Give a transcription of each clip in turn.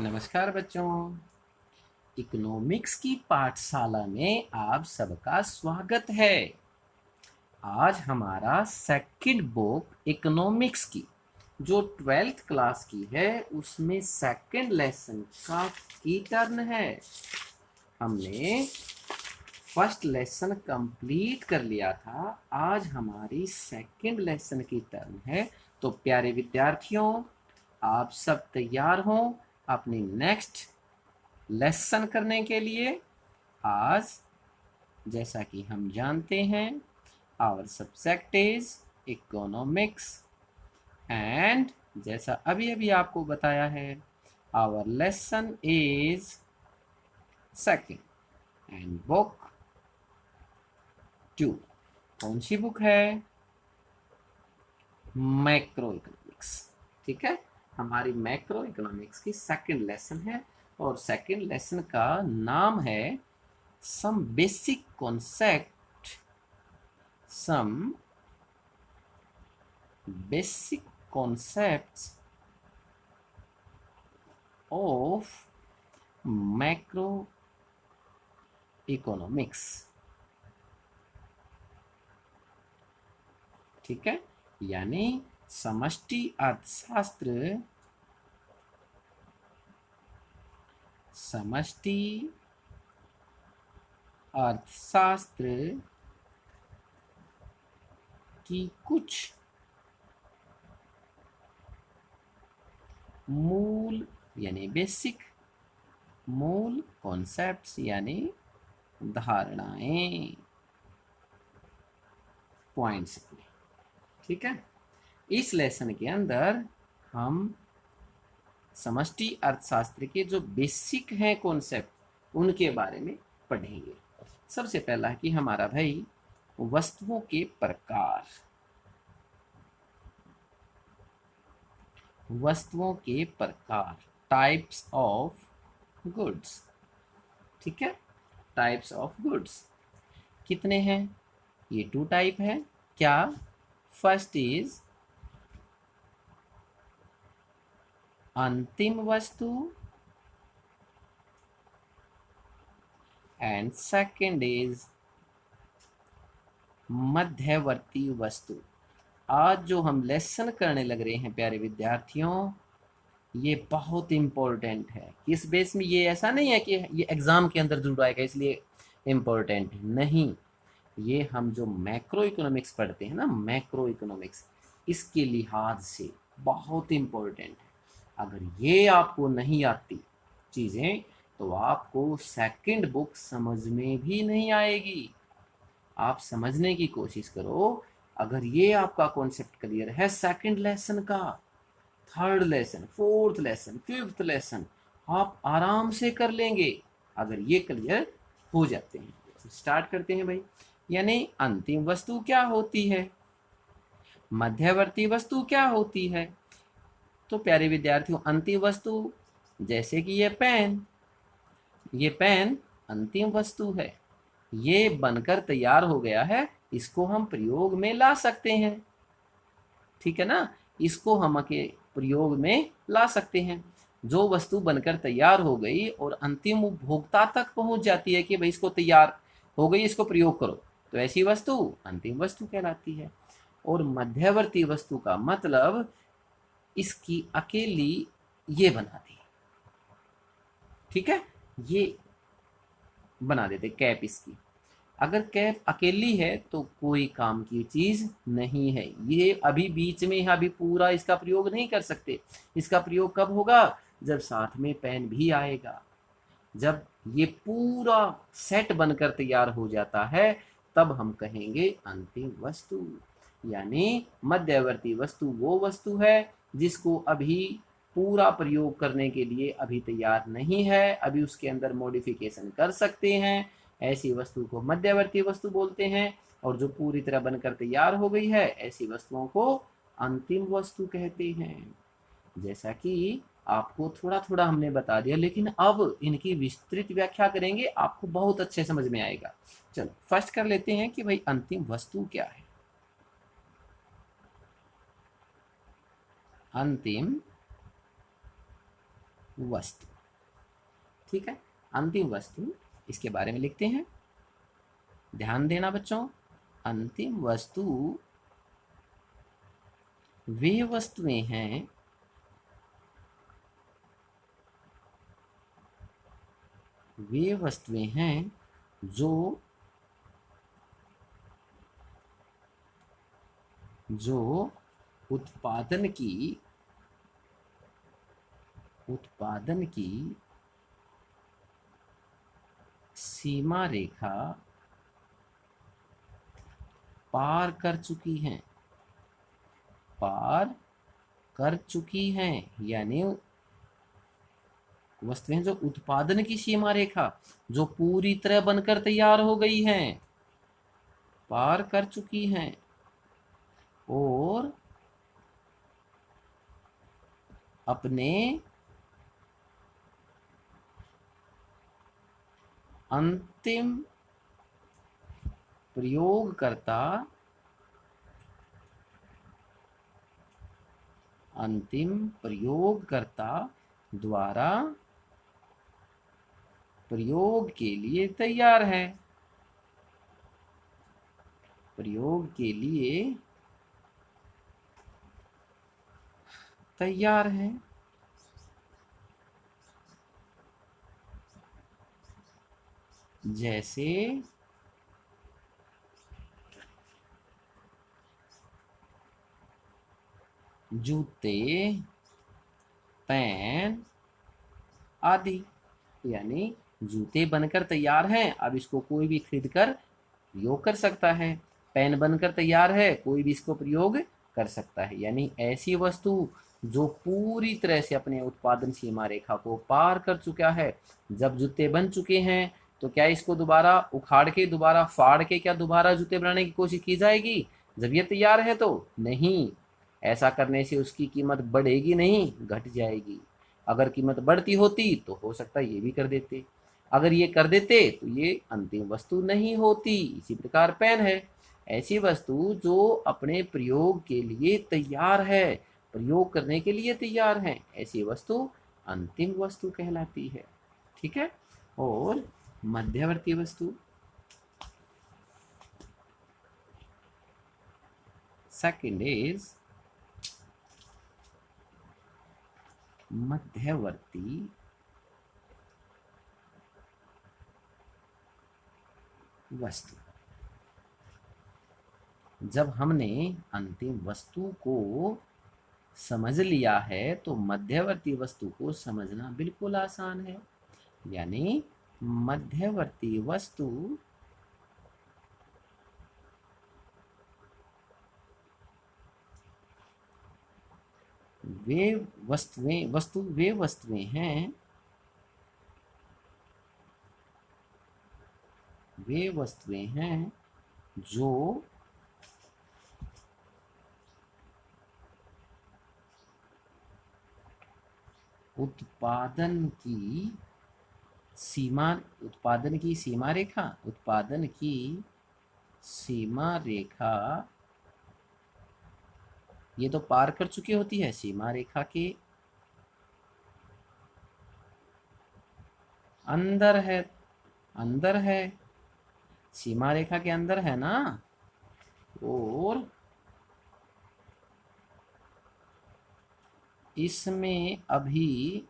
नमस्कार बच्चों। इकोनॉमिक्स की पाठशाला में आप सबका स्वागत है। आज हमारा सेकंड बुक इकोनॉमिक्स की जो 12th क्लास की है उसमें सेकंड लेसन की टर्न है। हमने फर्स्ट लेसन कंप्लीट कर लिया था, आज हमारी सेकंड लेसन की टर्न है। तो प्यारे विद्यार्थियों, आप सब तैयार हो अपनी नेक्स्ट लेसन करने के लिए। आज जैसा कि हम जानते हैं, our subject is economics and जैसा अभी अभी आपको बताया है, our lesson is second and book 2। कौन सी बुक है? Macro economics. ठीक है, हमारी मैक्रो इकोनॉमिक्स की सेकंड लेसन है और सेकंड लेसन का नाम है some basic concept, some basic concepts of macroeconomics। ठीक है, यानी समष्टि अर्थशास्त्र, समष्टि अर्थशास्त्र की कुछ मूल यानी बेसिक, मूल कॉन्सेप्ट्स यानी धारणाएं, पॉइंट्स। ठीक है, इस लेसन के अंदर हम समष्टि अर्थशास्त्र के जो बेसिक हैं कॉन्सेप्ट उनके बारे में पढ़ेंगे। सबसे पहला है कि हमारा भाई वस्तुओं के प्रकार, वस्तुओं के प्रकार, टाइप्स ऑफ गुड्स। ठीक है, टाइप्स ऑफ गुड्स कितने हैं? ये 2 टाइप है। क्या? फर्स्ट इज अंतिम वस्तु एंड सेकंड इज मध्यवर्ती वस्तु। आज जो हम लेसन करने लग रहे हैं प्यारे विद्यार्थियों, ये बहुत इम्पोर्टेंट है। इस बेस में ये ऐसा नहीं है कि ये एग्जाम के अंदर जरूर आएगा इसलिए इम्पोर्टेंट नहीं। ये हम जो मैक्रो इकोनॉमिक्स पढ़ते हैं ना, मैक्रो इकोनॉमिक्स, इसके लिहाज से बहुत इम्पोर्टेंट है। अगर ये आपको नहीं आती चीज़ें तो आपको सेकंड बुक समझ में भी नहीं आएगी। आप समझने की कोशिश करो। अगर ये आपका कॉन्सेप्ट क्लियर है सेकंड लेसन का, third lesson, fourth lesson, fifth lesson आप आराम से कर लेंगे अगर ये क्लियर हो जाते हैं। तो स्टार्ट करते हैं भाई। यानी अंतिम वस्तु क्या होती है, मध्यवर्ती वस्तु क्या होती है? तो प्यारे विद्यार्थियों, अंतिम वस्तु जैसे कि ये पेन, ये पेन अंतिम वस्तु है। ये बनकर तैयार हो गया है, इसको हम प्रयोग में ला सकते हैं। ठीक है ना, इसको हम के प्रयोग में ला सकते हैं। जो वस्तु बनकर तैयार हो गई और अंतिम उपभोक्ता तक पहुंच जाती है कि भाई इसको तैयार हो गई, इसको प्रयोग करो, तो ऐसी वस्तु अंतिम वस्तु कहलाती है। और मध्यवर्ती वस्तु का मतलब इसकी अकेली ये बना दी। ठीक है, ये बना देते कैप इसकी। अगर कैप अकेली है तो कोई काम की चीज नहीं है, ये अभी बीच में है, अभी पूरा इसका प्रयोग नहीं कर सकते। इसका प्रयोग कब होगा? जब साथ में पेन भी आएगा। जब ये पूरा सेट बनकर तैयार हो जाता है तब हम कहेंगे अंतिम वस्तु। यानी मध्यवर्ती वस्तु वो वस्तु है जिसको अभी पूरा प्रयोग करने के लिए अभी तैयार नहीं है, अभी उसके अंदर मॉडिफिकेशन कर सकते हैं, ऐसी वस्तु को मध्यवर्ती वस्तु बोलते हैं। और जो पूरी तरह बनकर तैयार हो गई है ऐसी वस्तुओं को अंतिम वस्तु कहते हैं। जैसा कि आपको थोड़ा थोड़ा हमने बता दिया, लेकिन अब इनकी विस्तृत व्याख्या करेंगे, आपको बहुत अच्छे समझ में आएगा। चलो फर्स्ट कर लेते हैं कि भाई अंतिम वस्तु क्या है। अंतिम वस्तु। ठीक है, अंतिम वस्तु, इसके बारे में लिखते हैं। ध्यान देना बच्चों, अंतिम वस्तु वे वस्तुएं हैं जो जो उत्पादन की सीमा रेखा पार कर चुकी हैं, यानी वस्तुएं जो उत्पादन की सीमा रेखा, जो पूरी तरह बनकर तैयार हो गई हैं, पार कर चुकी हैं और अपने अंतिम प्रयोगकर्ता द्वारा प्रयोग के लिए तैयार है। प्रयोग के लिए तैयार है। जैसे जूते, पेन आदि, यानी जूते बनकर तैयार हैं, अब इसको कोई भी खरीद कर प्रयोग कर सकता है। पेन बनकर तैयार है, कोई भी इसको प्रयोग कर सकता है। यानी ऐसी वस्तु जो पूरी तरह से अपने उत्पादन सीमा रेखा को पार कर चुका है। जब जूते बन चुके हैं तो क्या इसको दोबारा उखाड़ के, दोबारा फाड़ के क्या दोबारा जूते बनाने की कोशिश की जाएगी? जब ये तैयार है तो नहीं। ऐसा करने से उसकी कीमत बढ़ेगी नहीं, घट जाएगी। अगर कीमत बढ़ती होती तो हो सकता है ये भी कर देते। अगर ये कर देते तो ये अंतिम वस्तु नहीं होती। इसी प्रकार पेन है, ऐसी वस्तु जो अपने प्रयोग के लिए तैयार है, प्रयोग करने के लिए तैयार है, ऐसी वस्तु अंतिम वस्तु कहलाती है। ठीक है। और मध्यवर्ती वस्तु, सेकंड इज मध्यवर्ती वस्तु। जब हमने अंतिम वस्तु को समझ लिया है तो मध्यवर्ती वस्तु को समझना बिल्कुल आसान है। यानी मध्यवर्ती वस्तु वे वस्तुएं हैं जो उत्पादन की सीमा रेखा ये तो पार कर चुकी होती है। सीमा रेखा के अंदर है, सीमा रेखा के अंदर है ना। और इसमें अभी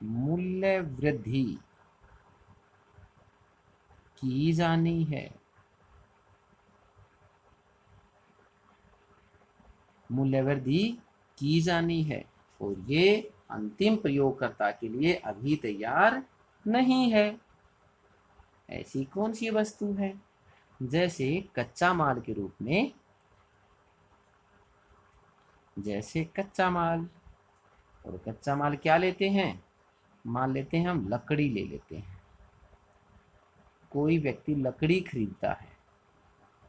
मूल्य वृद्धि की जानी है। मूल्य वृद्धि की जानी है और ये अंतिम प्रयोगकर्ता के लिए अभी तैयार नहीं है। ऐसी कौन सी वस्तु है? जैसे कच्चा माल के रूप में, जैसे कच्चा माल, और कच्चा माल क्या लेते हैं? मान लेते हैं हम लकड़ी ले लेते हैं। कोई व्यक्ति लकड़ी खरीदता है,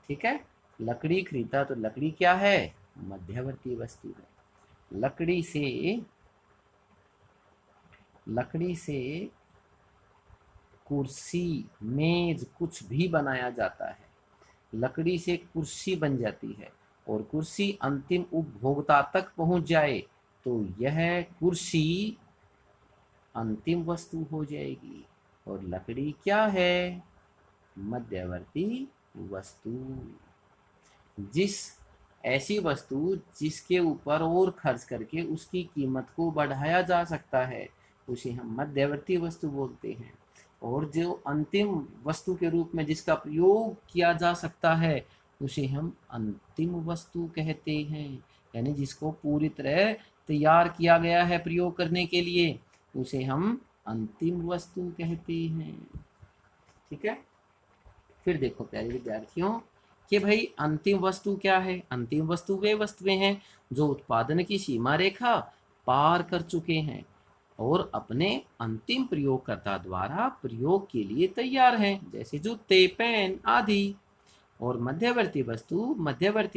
ठीक है, लकड़ी खरीदता तो लकड़ी क्या है? मध्यवर्ती वस्तु है। लकड़ी से कुर्सी, मेज कुछ भी बनाया जाता है, लकड़ी से कुर्सी बन जाती है और कुर्सी अंतिम उपभोक्ता तक पहुंच जाए तो यह कुर्सी अंतिम वस्तु हो जाएगी। और लकड़ी क्या है? मध्यवर्ती वस्तु। जिस ऐसी वस्तु जिसके ऊपर और खर्च करके उसकी कीमत को बढ़ाया जा सकता है उसे हम मध्यवर्ती वस्तु बोलते हैं। और जो अंतिम वस्तु के रूप में जिसका प्रयोग किया जा सकता है उसे हम अंतिम वस्तु कहते हैं। यानी जिसको पूरी तरह तैयार किया गया है प्रयोग करने के लिए उसे हम अंतिम वस्तु कहते हैं। ठीक है, फिर देखो प्यारे विद्यार्थियों कि भाई अंतिम वस्तु क्या है। अंतिम वस्तु वे वस्तुएं हैं जो उत्पादन की सीमा रेखा पार कर चुके हैं और अपने अंतिम प्रयोगकर्ता द्वारा प्रयोग के लिए तैयार हैं, जैसे जूते, पेन आदि। और मध्यवर्ती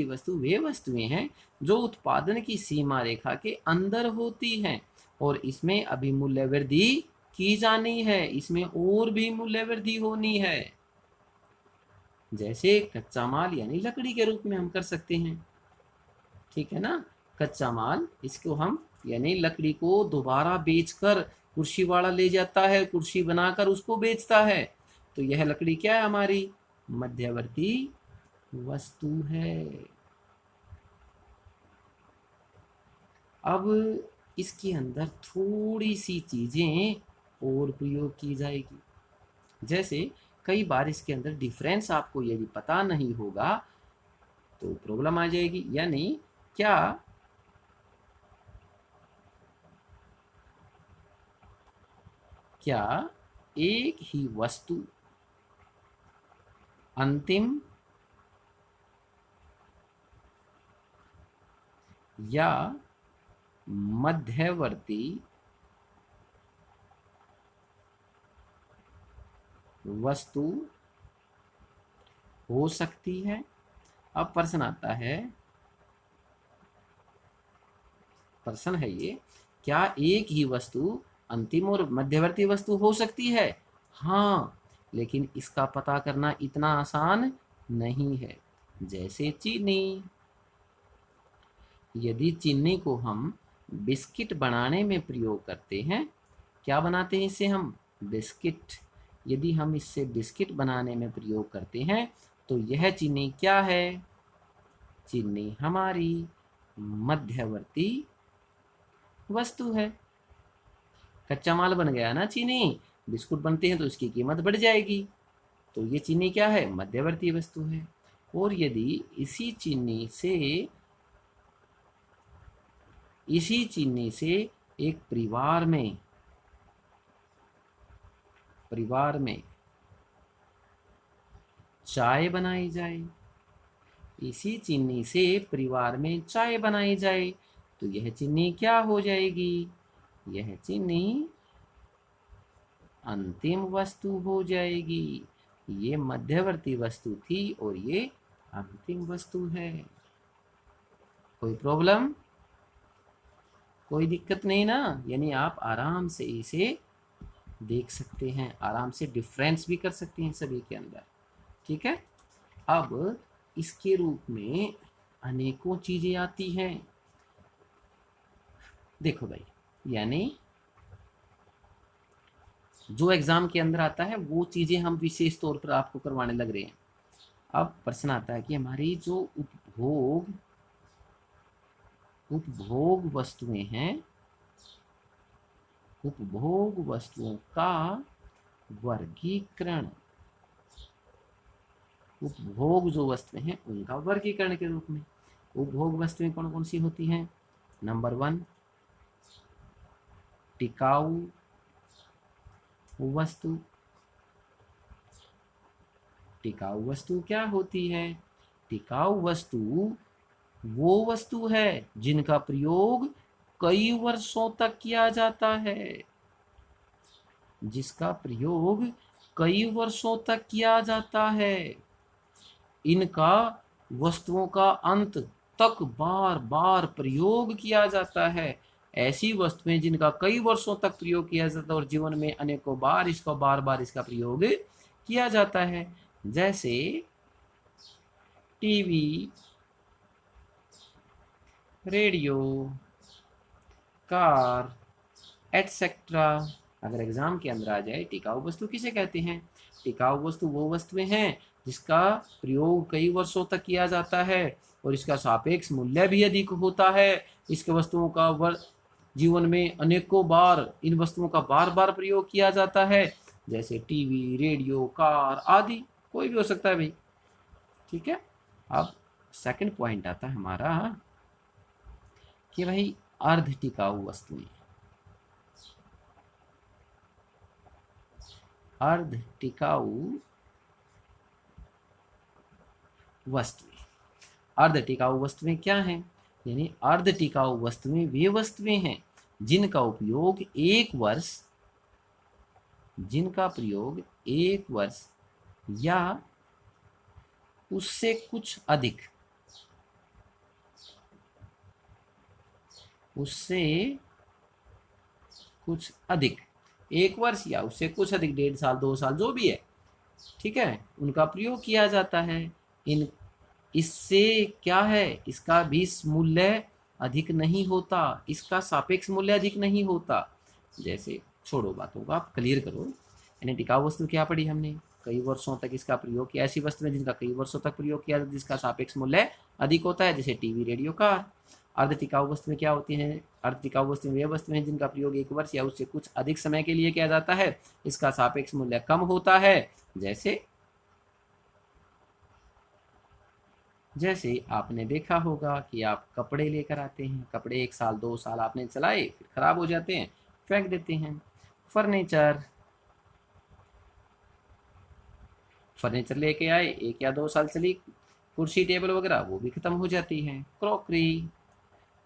वस्तु वे वस्तुएं हैं जो उत्पादन की सीमा रेखा के अंदर होती हैं और इसमें अभी मूल्य वृद्धि की जानी है, इसमें और भी मूल्य वृद्धि होनी है। जैसे कच्चा माल यानी लकड़ी के रूप में हम कर सकते हैं। ठीक है ना, कच्चा माल इसको हम यानी लकड़ी को दोबारा बेचकर कुर्सी वाला ले जाता है, कुर्सी बनाकर उसको बेचता है, तो यह लकड़ी क्या है? हमारी मध्यवर्ती वस्तु है। अब इसके अंदर थोड़ी सी चीजें और प्रयोग की जाएगी। जैसे कई बार इसके अंदर डिफरेंस आपको यदि पता नहीं होगा तो प्रॉब्लम आ जाएगी। यानी क्या एक ही वस्तु अंतिम या मध्यवर्ती वस्तु हो सकती है? अब प्रश्न आता है, प्रश्न है ये, क्या एक ही वस्तु अंतिम और मध्यवर्ती वस्तु हो सकती है? हाँ, लेकिन इसका पता करना इतना आसान नहीं है। जैसे चीनी, यदि चीनी को हम बिस्किट बनाने में प्रयोग करते हैं, क्या बनाते हैं इससे हम? बिस्किट। यदि हम इससे बिस्किट बनाने में प्रयोग करते हैं तो यह चीनी क्या है? चीनी हमारी मध्यवर्ती वस्तु है। कच्चा माल बन गया ना चीनी, बिस्कुट बनते हैं तो इसकी कीमत बढ़ जाएगी, तो ये चीनी क्या है? मध्यवर्ती वस्तु है। और यदि इसी चीनी से एक परिवार में चाय बनाई जाए, इसी चीनी से परिवार में चाय बनाई जाए तो यह चीनी क्या हो जाएगी? यह चीनी अंतिम वस्तु हो जाएगी। ये मध्यवर्ती वस्तु थी और ये अंतिम वस्तु है। कोई प्रॉब्लम, कोई दिक्कत नहीं ना? यानी आप आराम से इसे देख सकते हैं, आराम से डिफरेंस भी कर सकते हैं सभी के अंदर। ठीक है, अब इसके रूप में अनेकों चीजें आती हैं। देखो भाई, यानी जो एग्जाम के अंदर आता है वो चीजें हम विशेष तौर पर आपको करवाने लग रहे हैं। अब प्रश्न आता है कि हमारी जो उपभोग वस्तुएं हैं, उपभोग वस्तुओं का वर्गीकरण, उपभोग जो वस्तुएं हैं उनका वर्गीकरण के रूप में उपभोग वस्तुएं कौन कौन सी होती हैं? नंबर 1, टिकाऊ वस्तु। टिकाऊ वस्तु क्या होती है? टिकाऊ वस्तु वो वस्तु है जिनका प्रयोग कई वर्षों तक किया जाता है, जिसका प्रयोग कई वर्षों तक किया जाता है। इनका वस्तुओं का अंत तक बार बार प्रयोग किया जाता है। ऐसी वस्तुएं जिनका कई वर्षों तक प्रयोग किया जाता है और जीवन में अनेकों बार इसका प्रयोग किया जाता है। जैसे टीवी, रेडियो, कार, एटसेट्रा। अगर एग्जाम के अंदर आ जाए टिकाऊ वस्तु किसे कहते हैं? टिकाऊ वस्तु वो वस्तुएं हैं जिसका प्रयोग कई वर्षों तक किया जाता है और इसका सापेक्ष मूल्य भी अधिक होता है। इसके वस्तुओं का जीवन में अनेकों बार इन वस्तुओं का बार बार प्रयोग किया जाता है, जैसे टीवी, रेडियो, कार आदि। कोई भी हो सकता है भाई। ठीक है। अब सेकंड पॉइंट आता है हमारा कि भाई अर्ध टिकाऊ वस्तुएं। अर्ध टिकाऊ वस्तुएं। अर्ध टिकाऊ वस्तुएं क्या हैं? यानी अर्ध टिकाऊ वस्तुएं वे वस्तुएं हैं जिनका उपयोग एक वर्ष या उससे कुछ अधिक एक वर्ष या उससे कुछ अधिक, 1.5 साल, 2 साल, जो भी है, ठीक है, उनका प्रयोग किया जाता है। इन इससे क्या है, इसका भी मूल्य अधिक नहीं होता, इसका सापेक्ष मूल्य अधिक नहीं होता। जैसे छोड़ो बातों को, आप क्लियर करो। यानी टिकाऊ वस्तु क्या पढ़ी हमने? कई वर्षों तक इसका प्रयोग किया। ऐसी वस्तुएं जिनका कई वर्षों तक प्रयोग किया जिसका सापेक्ष मूल्य अधिक होता है, जैसे टीवी, रेडियो, कार। अर्ध टिकाऊ वस्तुएं क्या होती हैं? अर्ध टिकाऊ वस्तुएं वे वस्तुएं जिनका प्रयोग 1 वर्ष या उससे कुछ अधिक समय के लिए किया जाता है, इसका सापेक्ष मूल्य कम होता है। जैसे आपने देखा होगा कि आप कपड़े लेकर आते हैं, कपड़े 1 साल 2 साल आपने चलाए, फिर खराब हो जाते हैं, फेंक देते हैं। फर्नीचर लेके आए, 1 या 2 साल चली, कुर्सी टेबल वगैरह, वो भी खत्म हो जाती है। क्रॉकरी,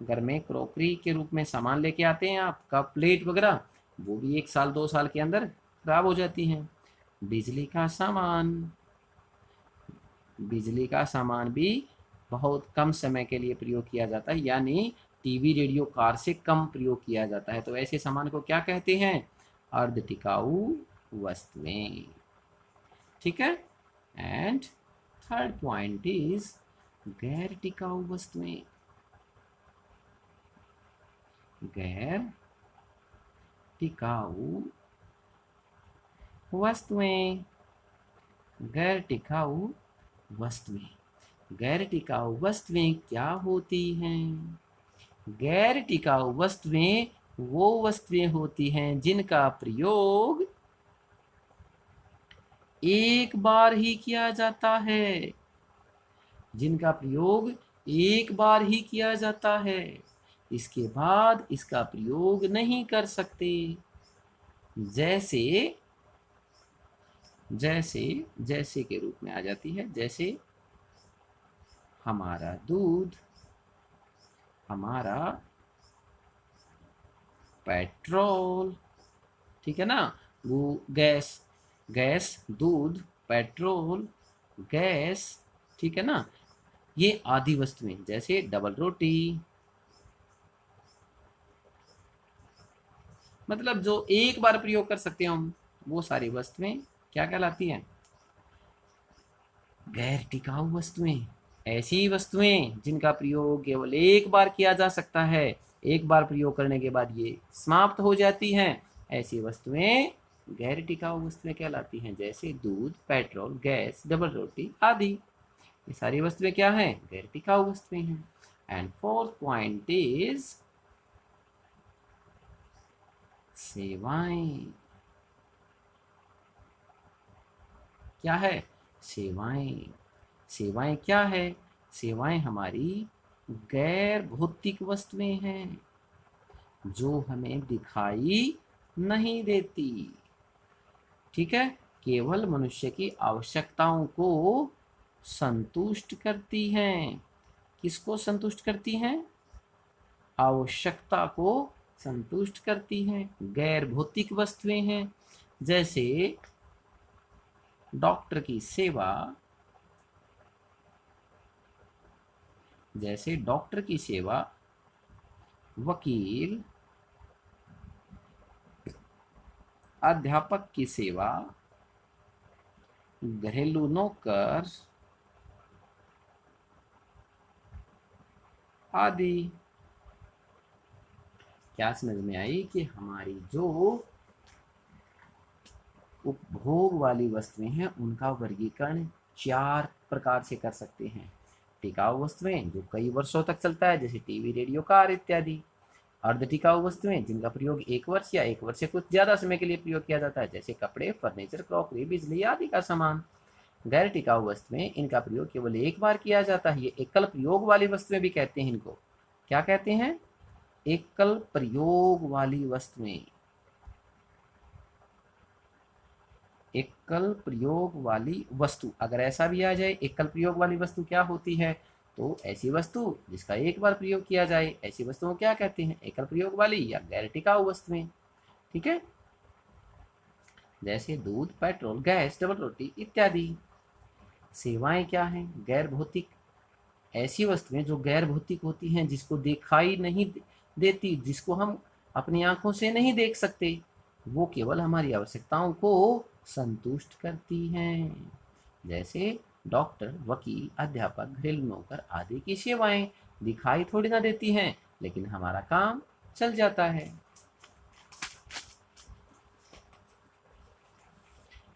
घर में क्रॉकरी के रूप में सामान लेके आते हैं आप, कप, प्लेट वगैरह, वो भी 1 साल 2 साल के अंदर खराब हो जाती हैं। बिजली का सामान भी बहुत कम समय के लिए प्रयोग किया जाता है, यानी टीवी, रेडियो, कार से कम प्रयोग किया जाता है। तो ऐसे सामान को क्या कहते हैं? अर्ध टिकाऊ वस्तुएं। ठीक है। एंड थर्ड पॉइंट इज गैर टिकाऊ वस्तुएं। गैर टिकाऊ वस्तुएं। गैर टिकाऊ वस्तुएं। गैर टिकाऊ वस्तुएं क्या होती हैं? गैर टिकाऊ वस्तुएं वो वस्तुएं होती हैं जिनका प्रयोग एक बार ही किया जाता है। जिनका प्रयोग एक बार ही किया जाता है, इसके बाद इसका प्रयोग नहीं कर सकते। जैसे जैसे जैसे के रूप में आ जाती है, जैसे हमारा दूध, हमारा पेट्रोल, ठीक है ना, वो गैस, दूध, पेट्रोल, गैस, ठीक है ना, ये आदि वस्तुएं। जैसे डबल रोटी, मतलब जो एक बार प्रयोग कर सकते हैं हम, वो सारी वस्तुएं क्या कहलाती हैं? गैर टिकाऊ वस्तुएं। ऐसी वस्तुएं जिनका प्रयोग केवल एक बार किया जा सकता है, एक बार प्रयोग करने के बाद ये समाप्त हो जाती हैं, ऐसी वस्तुएं गैर टिकाऊ वस्तुएं कहलाती हैं। जैसे दूध, पेट्रोल, गैस, डबल रोटी आदि, ये सारी वस्तुएं क्या हैं? गैर टिकाऊ वस्तुएं हैं। एंड फोर्थ पॉइंट इज सेवाएं। क्या है? सेवाएं। सेवाएं क्या है? सेवाएं हमारी गैर भौतिक वस्तुएं हैं जो हमें दिखाई नहीं देती। ठीक है, केवल मनुष्य की आवश्यकताओं को संतुष्ट करती हैं। किसको संतुष्ट करती हैं? आवश्यकता को संतुष्ट करती हैं। गैर भौतिक वस्तुएं हैं। जैसे डॉक्टर की सेवा, वकील, अध्यापक की सेवा, घरेलू नौकर, आदि। क्या समझ में आई कि हमारी जो उपभोग वाली वस्तुएं हैं उनका वर्गीकरण 4 प्रकार से कर सकते हैं। टिकाऊ वस्तुएं जो कई वर्षों तक चलता है, जैसे टीवी, रेडियो, कार इत्यादि। अर्ध टिकाऊ वस्तुएं जिनका प्रयोग 1 वर्ष या 1 वर्ष से कुछ ज्यादा समय के लिए प्रयोग किया जाता है, जैसे कपड़े, फर्नीचर, क्रॉकरी, बिजली आदि का सामान। गैर टिकाऊ वस्तुएं, इनका प्रयोग केवल एक बार किया जाता है, ये एकल प्रयोग वाली वस्तुएं भी कहते हैं इनको। क्या कहते हैं? एकल प्रयोग वाली वस्तुएं। एकल प्रयोग वाली वस्तु, अगर ऐसा भी आ जाए एकल प्रयोग वाली वस्तु क्या होती है, तो ऐसी वस्तु जिसका एक बार प्रयोग किया जाए, ऐसी वस्तुओं क्या कहते हैं? एकल प्रयोग वाली या गैर टिकाऊ वस्तुएं। ठीक है, जैसे दूध, पेट्रोल, गैस, डबल रोटी इत्यादि। सेवाएं क्या हैं? गैर भौतिक, ऐसी वस्तुएं जो गैर भौतिक होती हैं, जिसको दिखाई नहीं देती, जिसको हम अपनी आंखों से नहीं देख सकते, वो केवल हमारी आवश्यकताओं को संतुष्ट करती हैं। जैसे डॉक्टर, वकील, अध्यापक, घरेलू नौकर आदि की सेवाएं दिखाई थोड़ी ना देती हैं, लेकिन हमारा काम चल जाता है।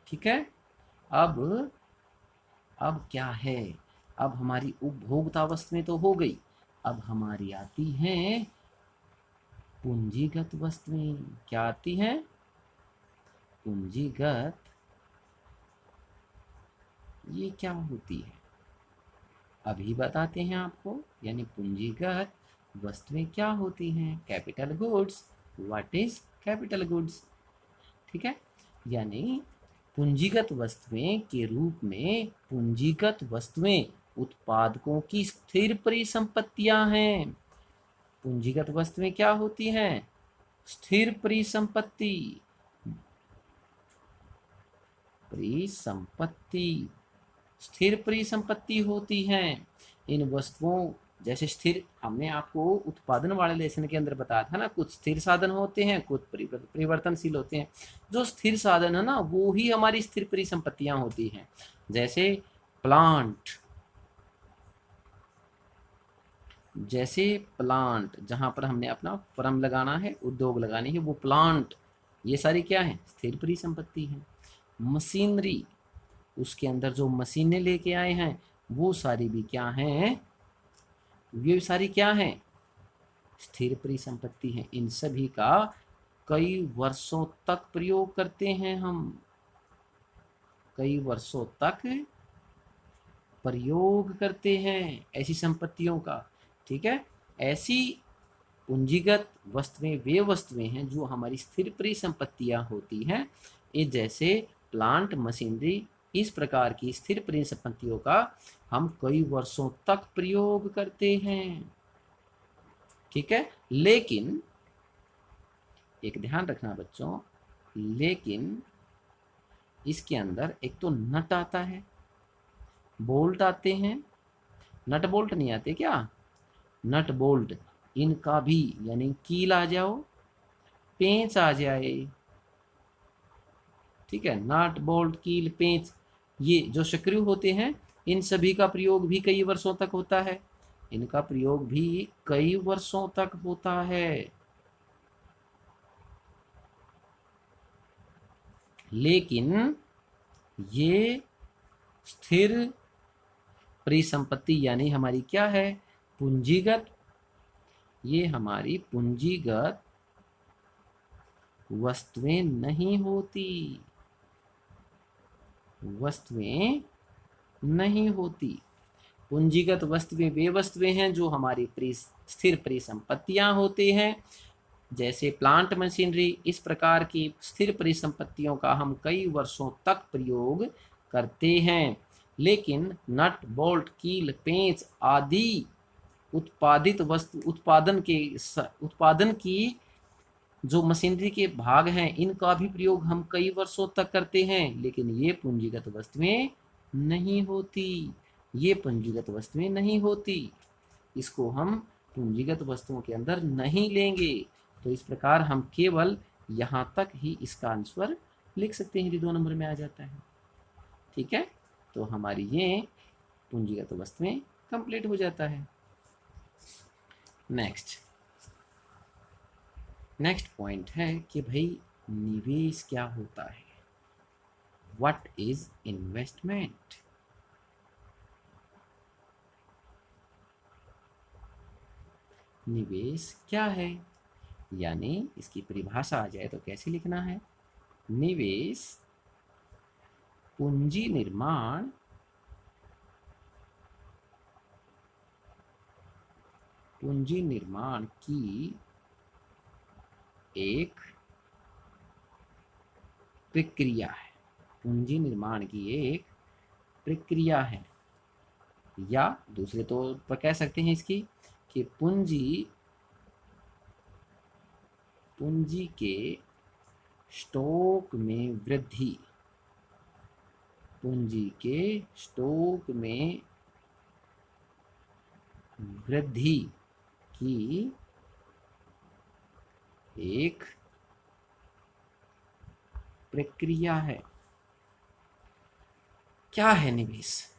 ठीक है, अब क्या है? अब हमारी उपभोक्ता वस्तुएं तो हो गई, अब हमारी आती हैं पूंजीगत वस्तुएं। क्या आती हैं? पूंजीगत। ये क्या होती है अभी बताते हैं आपको। यानी पूंजीगत वस्तुएं क्या होती हैं? Capital goods. What is capital goods? ठीक है, यानी पूंजीगत वस्तुएं के रूप में पूंजीगत वस्तुएं उत्पादकों की स्थिर परिसंपत्तियां हैं। पूंजीगत वस्तुएं क्या होती हैं? स्थिर परिसंपत्ति। परिसंपत्ति, स्थिर परिसंपत्ति होती हैं इन वस्तुओं। जैसे स्थिर, हमने आपको उत्पादन वाले लेसन के अंदर बताया था ना, कुछ स्थिर साधन होते हैं, कुछ परिवर्तनशील होते हैं। जो स्थिर साधन है ना, वो ही हमारी स्थिर परिसंपत्तियां होती हैं। जैसे प्लांट, जहां पर हमने अपना फर्म लगाना है, उद्योग लगाने है, वो प्लांट, ये सारी क्या है? स्थिर परिसंपत्ति है। मशीनरी, उसके अंदर जो मशीनें लेके आए हैं, वो सारी भी क्या हैं? ये सारी क्या हैं? स्थिर परिसंपत्ति है। इन सभी का कई वर्षों तक प्रयोग करते हैं हम, कई वर्षों तक प्रयोग करते हैं ऐसी संपत्तियों का। ठीक है, ऐसी पूंजीगत वस्तुएं वे वस्तुएं हैं जो हमारी स्थिर परिसंपत्तियां होती हैं। ये जैसे प्लांट, मशीनरी, इस प्रकार की स्थिर परिसंपत्तियों का हम कई वर्षों तक प्रयोग करते हैं। ठीक है, लेकिन एक ध्यान रखना बच्चों, लेकिन इसके अंदर एक तो नट आता है, बोल्ट आते हैं। नट बोल्ट नहीं आते क्या? नट बोल्ट, इनका भी, यानी कील आ जाओ, पेंच आ जाए। ठीक है, नट बोल्ट, कील, पेंच, ये जो स्क्रू होते हैं, इन सभी का प्रयोग भी कई वर्षों तक होता है। इनका प्रयोग भी कई वर्षों तक होता है। लेकिन ये स्थिर परिसंपत्ति यानी हमारी क्या है? पूंजीगत। ये हमारी पूंजीगत वस्तुएं नहीं होती, वस्तुएं नहीं होती। पूंजीगत वस्तुएं वे वस्तुएं हैं जो हमारी स्थिर परिसंपत्तियां होती हैं। जैसे प्लांट, मशीनरी, इस प्रकार की स्थिर परिसंपत्तियों का हम कई वर्षों तक प्रयोग करते हैं। लेकिन नट, बोल्ट, कील, पेंच आदि उत्पादित वस्तु, उत्पादन की जो मशीनरी के भाग हैं, इनका भी प्रयोग हम कई वर्षों तक करते हैं। लेकिन ये पूंजीगत वस्तुएं नहीं होती, ये पूंजीगत वस्तुएं नहीं होती। इसको हम पूंजीगत वस्तुओं के अंदर नहीं लेंगे। तो इस प्रकार हम केवल यहाँ तक ही इसका आंसर लिख सकते हैं, जो 2 नंबर में आ जाता है। ठीक है, तो हमारी ये पूंजीगत वस्तुएं कंप्लीट हो जाता है। नेक्स्ट पॉइंट है कि भाई निवेश क्या होता है, व्हाट इज इन्वेस्टमेंट। निवेश क्या है, यानी इसकी परिभाषा आ जाए तो कैसे लिखना है, निवेश पूंजी निर्माण की एक प्रक्रिया है, पूंजी निर्माण की एक प्रक्रिया है, या दूसरे तौर पर कह सकते हैं इसकी कि पूंजी के स्टॉक में वृद्धि, पूंजी के स्टॉक में वृद्धि की एक प्रक्रिया है। क्या है निवेश,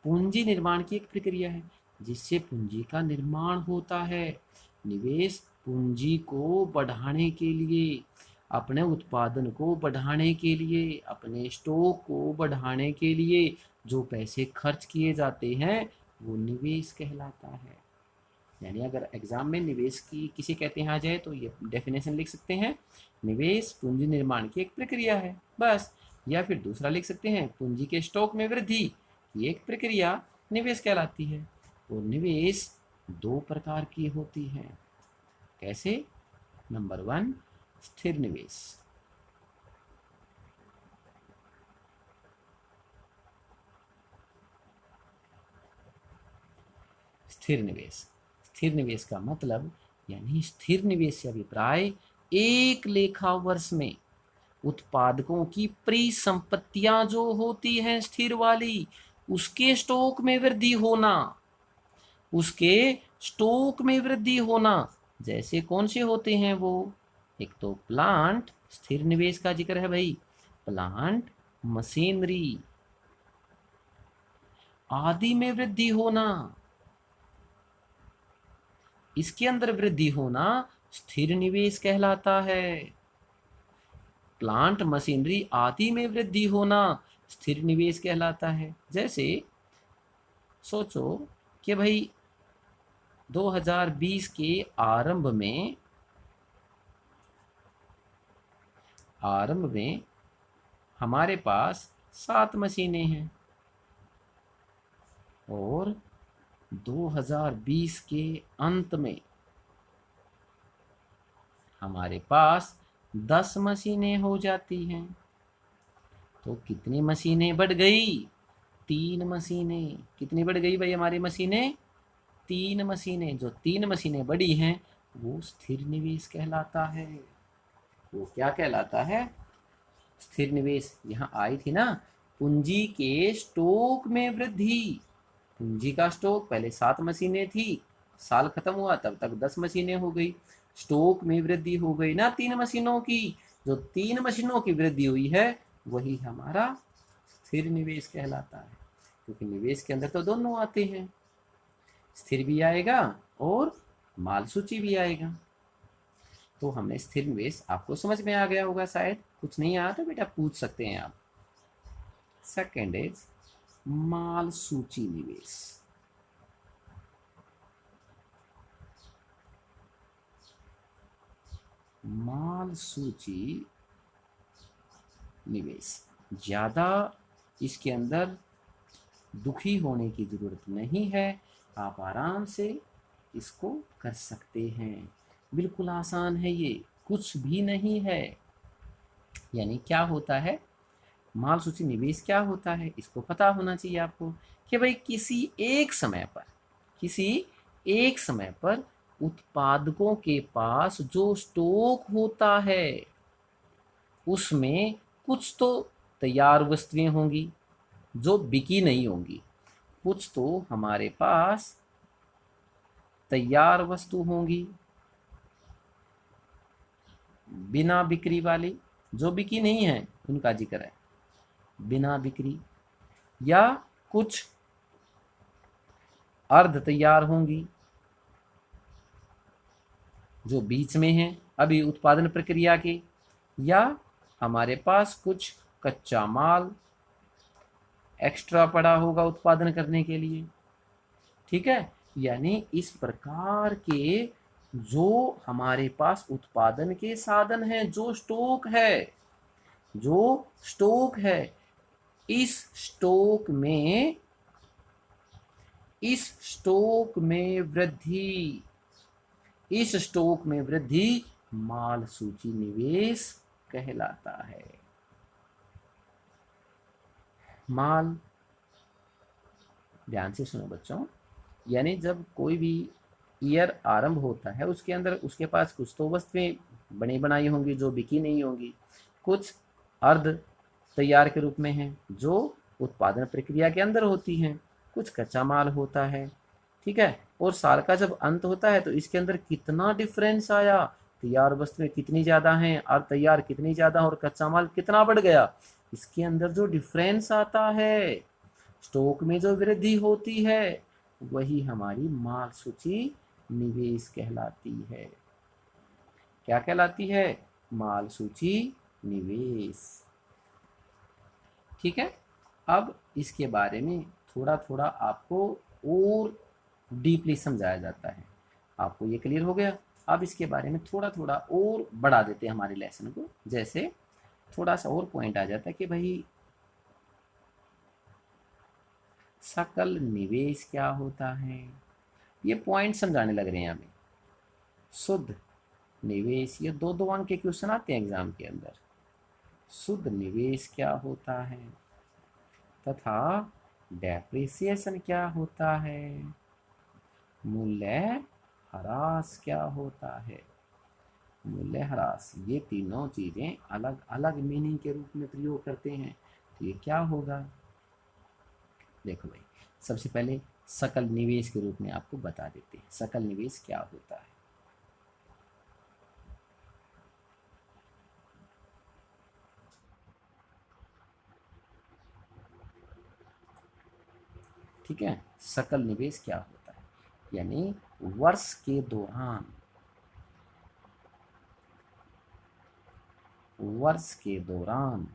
पूंजी निर्माण की एक प्रक्रिया है जिससे पूंजी का निर्माण होता है। निवेश पूंजी को बढ़ाने के लिए, अपने उत्पादन को बढ़ाने के लिए, अपने स्टॉक को बढ़ाने के लिए जो पैसे खर्च किए जाते हैं वो निवेश कहलाता है। यानी अगर एग्जाम में निवेश की किसी कहते हैं आ जाए तो ये डेफिनेशन लिख सकते हैं, निवेश पूंजी निर्माण की एक प्रक्रिया है बस। या फिर दूसरा लिख सकते हैं, पूंजी के स्टॉक में वृद्धि की एक प्रक्रिया निवेश कहलाती है। और निवेश दो प्रकार की होती है, कैसे, नंबर 1 स्थिर निवेश, स्थिर निवेश का मतलब, यानी स्थिर निवेश से अभिप्राय एक लेखा वर्ष में उत्पादकों की परिसंपत्तियां जो होती हैं स्थिर वाली, उसके स्टॉक में वृद्धि होना, उसके स्टॉक में वृद्धि होना। जैसे कौन से होते हैं वो, एक तो प्लांट, स्थिर निवेश का जिक्र है भाई, प्लांट, मशीनरी आदि में वृद्धि होना, इसके अंदर वृद्धि होना स्थिर निवेश कहलाता है। प्लांट मशीनरी आदि में वृद्धि होना स्थिर निवेश कहलाता है। जैसे सोचो कि भाई 2020 के आरंभ में हमारे पास 7 मशीनें हैं और 2020 के अंत में हमारे पास 10 मशीनें हो जाती हैं। तो कितनी मशीनें बढ़ गई, 3 मशीनें। कितनी बढ़ गई भाई हमारी मशीनें, 3 मशीनें। जो 3 मशीनें बढ़ी हैं वो स्थिर निवेश कहलाता है। वो क्या कहलाता है, स्थिर निवेश। यहाँ आई थी ना, पूंजी के स्टॉक में वृद्धि, पूंजी का स्टॉक पहले 7 मशीनें थी, साल खत्म हुआ तब तक 10 मशीनें हो गई, स्टॉक में वृद्धि हो गई ना 3 मशीनों की। जो 3 मशीनों की वृद्धि हुई है वही हमारा स्थिर निवेश कहलाता है। क्योंकि निवेश के अंदर तो दोनों आते हैं, स्थिर भी आएगा और माल सूची भी आएगा। तो हमने स्थिर निवेश, आपको समझ में आ गया होगा शायद, कुछ नहीं आया तो बेटा पूछ सकते हैं आप। सेकेंड इज माल सूची निवेश। माल सूची निवेश ज्यादा इसके अंदर दुखी होने की जरूरत नहीं है, आप आराम से इसको कर सकते हैं, बिल्कुल आसान है, ये कुछ भी नहीं है। यानी क्या होता है, माल सूची निवेश क्या होता है इसको पता होना चाहिए आपको, कि भाई किसी एक समय पर उत्पादकों के पास जो स्टॉक होता है उसमें कुछ तो तैयार वस्तुएं होंगी जो बिकी नहीं होंगी, कुछ तो हमारे पास तैयार वस्तु होंगी बिना बिक्री वाली, जो बिकी नहीं है उनका जिक्र है, बिना बिक्री, या कुछ अर्ध तैयार होंगी, जो बीच में है अभी उत्पादन प्रक्रिया के, या हमारे पास कुछ कच्चा माल एक्स्ट्रा पड़ा होगा उत्पादन करने के लिए। ठीक है, यानी इस प्रकार के जो हमारे पास उत्पादन के साधन हैं, जो स्टॉक है, जो स्टॉक है, इस स्टॉक में इस स्टॉक में वृद्धि इस स्टॉक में वृद्धि माल सूची निवेश कहलाता है। माल, ध्यान से सुनो बच्चों, यानी जब कोई भी ईयर आरंभ होता है उसके अंदर उसके पास कुछ तो वस्तुएं बनी बनाई होंगी जो बिकी नहीं होंगी, कुछ अर्ध तैयार के रूप में हैं जो उत्पादन प्रक्रिया के अंदर होती हैं, कुछ कच्चा माल होता है। ठीक है, और साल का जब अंत होता है तो इसके अंदर कितना डिफरेंस आया, तैयार वस्तुएं कितनी ज़्यादा हैं और तैयार कितनी ज़्यादा और कच्चा माल कितना बढ़ गया, इसके अंदर जो डिफरेंस आता है, स्टॉक में जो वृद्धि होती है, वही हमारी माल सूची निवेश कहलाती है। क्या कहलाती है? माल सूची निवेश। ठीक है, अब इसके बारे में थोड़ा थोड़ा आपको और डीपली समझाया जाता है। आपको ये क्लियर हो गया? अब इसके बारे में थोड़ा थोड़ा और बढ़ा देते हैं हमारे लेसन को, जैसे थोड़ा सा और पॉइंट आ जाता है कि भाई सकल निवेश क्या होता है। ये पॉइंट समझाने लग रहे हैं हमें। शुद्ध निवेश, ये दो दो अंक के क्वेश्चन आते हैं एग्जाम के अंदर। शुद्ध निवेश क्या होता है तथा डेप्रिसिएशन क्या होता है, मूल्य ह्रास क्या होता है। मूल्य ह्रास, ये तीनों चीजें अलग अलग मीनिंग के रूप में प्रयोग करते हैं, तो ये क्या होगा? देखो भाई, सबसे पहले सकल निवेश के रूप में आपको बता देते हैं सकल निवेश क्या होता है। ठीक है, सकल निवेश क्या होता है, यानी वर्ष के दौरान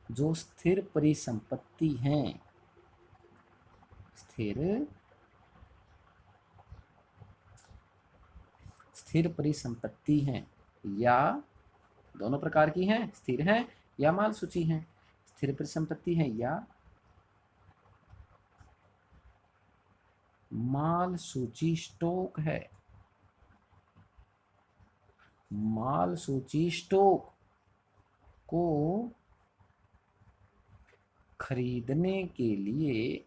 जो स्थिर परिसंपत्ति हैं, स्थिर परिसंपत्ति हैं, या दोनों प्रकार की हैं, स्थिर हैं या माल सूची हैं। स्थिर परिसंपत्ति है या माल सूची स्टॉक है। माल सूची स्टॉक को खरीदने के लिए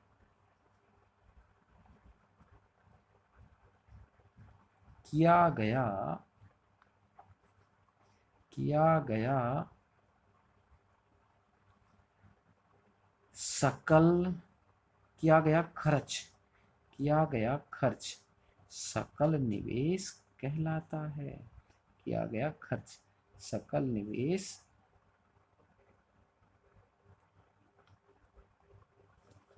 किया गया खर्च सकल निवेश कहलाता है। किया गया खर्च सकल निवेश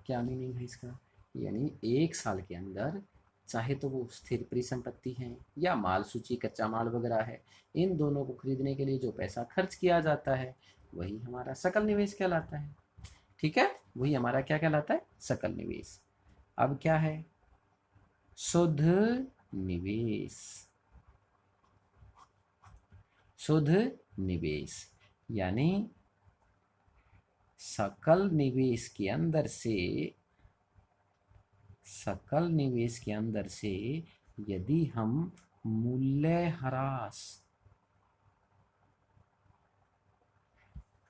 क्या मीनिंग है इसका? यानी एक साल के अंदर चाहे तो वो स्थिर परिसंपत्ति है या माल सूची कच्चा माल वगैरह है, इन दोनों को खरीदने के लिए जो पैसा खर्च किया जाता है वही हमारा सकल निवेश कहलाता है। ठीक है, वही हमारा क्या कहलाता है? सकल निवेश। अब क्या है? शुद्ध निवेश। शुद्ध निवेश यानी सकल निवेश के अंदर से यदि हम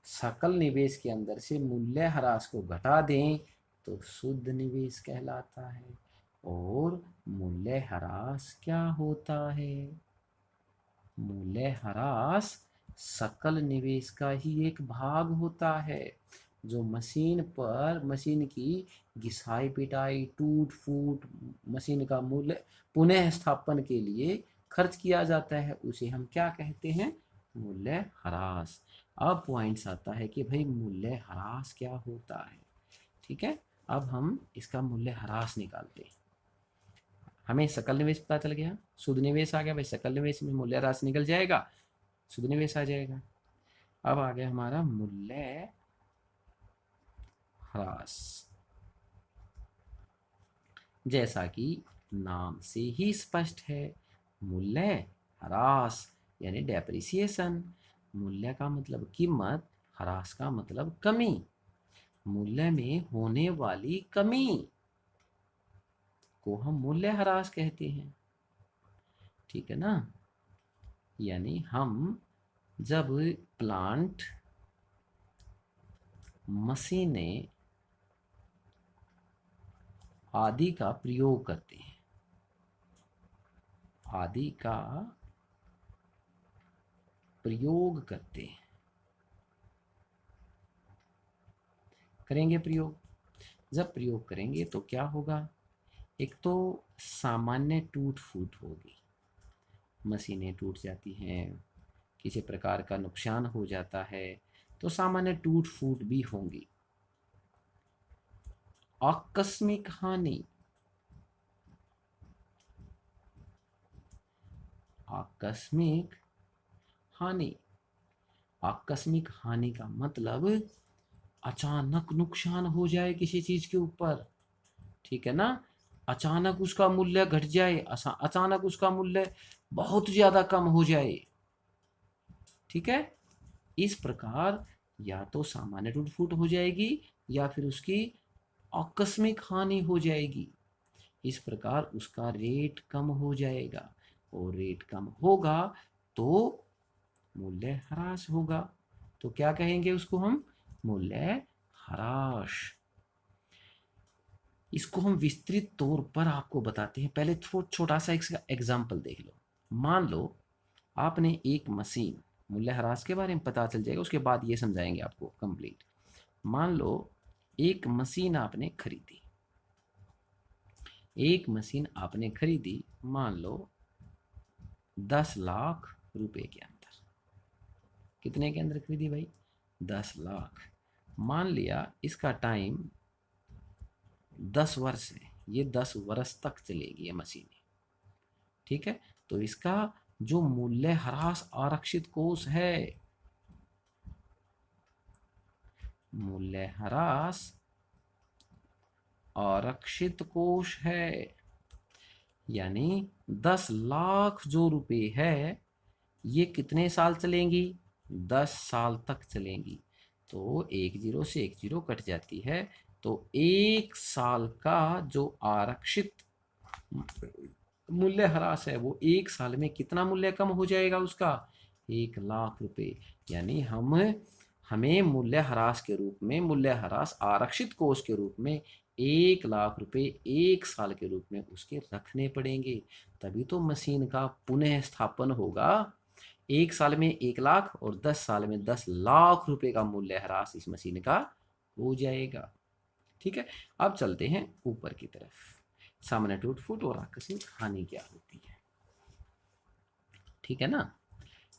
सकल निवेश के अंदर से मूल्य ह्रास को घटा दें तो शुद्ध निवेश कहलाता है। और मूल्य ह्रास क्या होता है? मूल्य ह्रास सकल निवेश का ही एक भाग होता है, जो मशीन की घिसाई पिटाई टूट फूट मशीन का मूल्य पुनः स्थापन के लिए खर्च किया जाता है, उसे हम क्या कहते हैं? मूल्य ह्रास। अब पॉइंट्स आता है कि भाई मूल्य ह्रास क्या होता है। ठीक है, अब हम इसका मूल्य ह्रास निकालते हैं। हमें सकल निवेश पता चल गया, शुद्ध निवेश आ गया भाई, सकल निवेश में मूल्य ह्रास निकल जाएगा, शुद्ध निवेश आ जाएगा। अब आ गया हमारा मूल्य ह्रास। जैसा कि नाम से ही स्पष्ट है, मूल्य ह्रास यानी डेप्रिसिएशन। मूल्य का मतलब कीमत, ह्रास का मतलब कमी, मूल्य में होने वाली कमी को हम मूल्य ह्रास कहते हैं। ठीक है ना। यानी हम जब प्लांट, मशीनें आदि का प्रयोग करते हैं, आदि का प्रयोग करते हैं, करेंगे प्रयोग, जब प्रयोग करेंगे तो क्या होगा, एक तो सामान्य टूट फूट होगी, मशीनें टूट जाती हैं, किसी प्रकार का नुकसान हो जाता है, तो सामान्य टूट फूट भी होंगी। आकस्मिक हानि, आकस्मिक हानि, आकस्मिक हानि का मतलब अचानक नुकसान हो जाए किसी चीज के ऊपर, ठीक है ना, अचानक उसका मूल्य घट जाए, अचानक उसका मूल्य बहुत ज्यादा कम हो जाए, ठीक है। इस प्रकार या तो सामान्य टूट फूट हो जाएगी या फिर उसकी आकस्मिक हानि हो जाएगी। इस प्रकार उसका रेट कम हो जाएगा, और रेट कम होगा तो मूल्य ह्रास होगा। तो क्या कहेंगे उसको हम, मूल्य ह्रास। इसको हम विस्तृत तौर पर आपको बताते हैं। पहले छोटा सा एक एग्जाम्पल देख लो। मान लो आपने एक मशीन, मूल्य ह्रास के बारे में पता चल जाएगा, उसके बाद ये समझाएंगे आपको कंप्लीट। मान लो एक मशीन आपने खरीदी, एक मशीन आपने खरीदी, मान लो 10 लाख रुपए के अंदर। कितने के अंदर खरीदी भाई, 10 लाख। मान लिया इसका टाइम 10 वर्ष है, ये 10 वर्ष तक चलेगी ये मशीन, ठीक है। तो इसका जो मूल्य ह्रास आरक्षित कोष है, मूल्य ह्रास आरक्षित कोष है, यानी 10 लाख जो रुपए है ये कितने साल चलेंगी, 10 साल तक चलेंगी। तो एक जीरो से एक जीरो कट जाती है, तो एक साल का जो आरक्षित मूल्य ह्रास है वो एक साल में कितना मूल्य कम हो जाएगा उसका, 1 लाख रुपए। यानी हमें मूल्य ह्रास के रूप में, मूल्य ह्रास आरक्षित कोष के रूप में 1 लाख रुपए एक साल के रूप में उसके रखने पड़ेंगे, तभी तो मशीन का पुनः स्थापन होगा। एक साल में 1 लाख और 10 साल में 10 लाख रुपए का मूल्य ह्रास इस मशीन का हो जाएगा, ठीक है। अब चलते हैं ऊपर की तरफ, सामान्य टूट फूट और आकस्मिक हानि क्या होती है, ठीक है ना।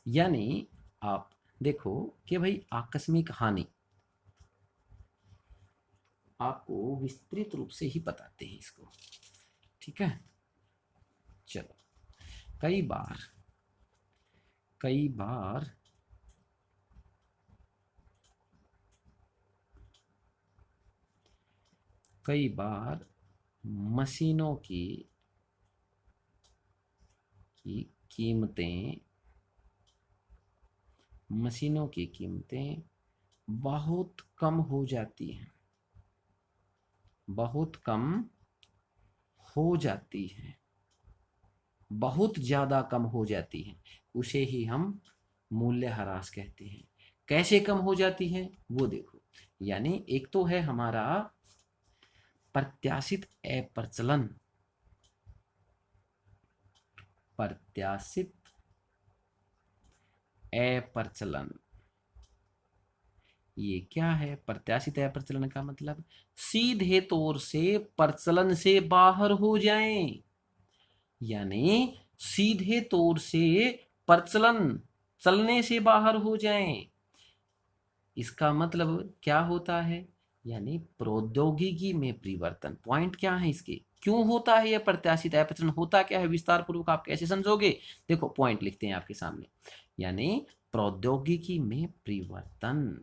यानी आप देखो कि भाई आकस्मिक हानि आपको विस्तृत रूप से ही बताते हैं इसको, ठीक है। चलो, कई बार मशीनों की कीमतें, मशीनों की कीमतें बहुत कम हो जाती हैं, बहुत कम हो जाती हैं, बहुत ज्यादा कम हो जाती हैं, उसे ही हम मूल्य ह्रास कहते हैं। कैसे कम हो जाती हैं वो देखो। यानी एक तो है हमारा प्रत्याशित अप्रचलन, प्रत्याशित अप्रचलन। ये क्या है, प्रत्याशित अप्रचलन का मतलब सीधे तौर से प्रचलन से बाहर हो जाएं, यानी सीधे तौर से प्रचलन, चलने से बाहर हो जाएं। इसका मतलब क्या होता है, यानी प्रौद्योगिकी में परिवर्तन। पॉइंट क्या है इसके, क्यों होता है ये प्रत्याशित अपचलन, होता क्या है, विस्तार पूर्वक आप कैसे समझोगे? देखो पॉइंट लिखते हैं आपके सामने, यानी प्रौद्योगिकी में परिवर्तन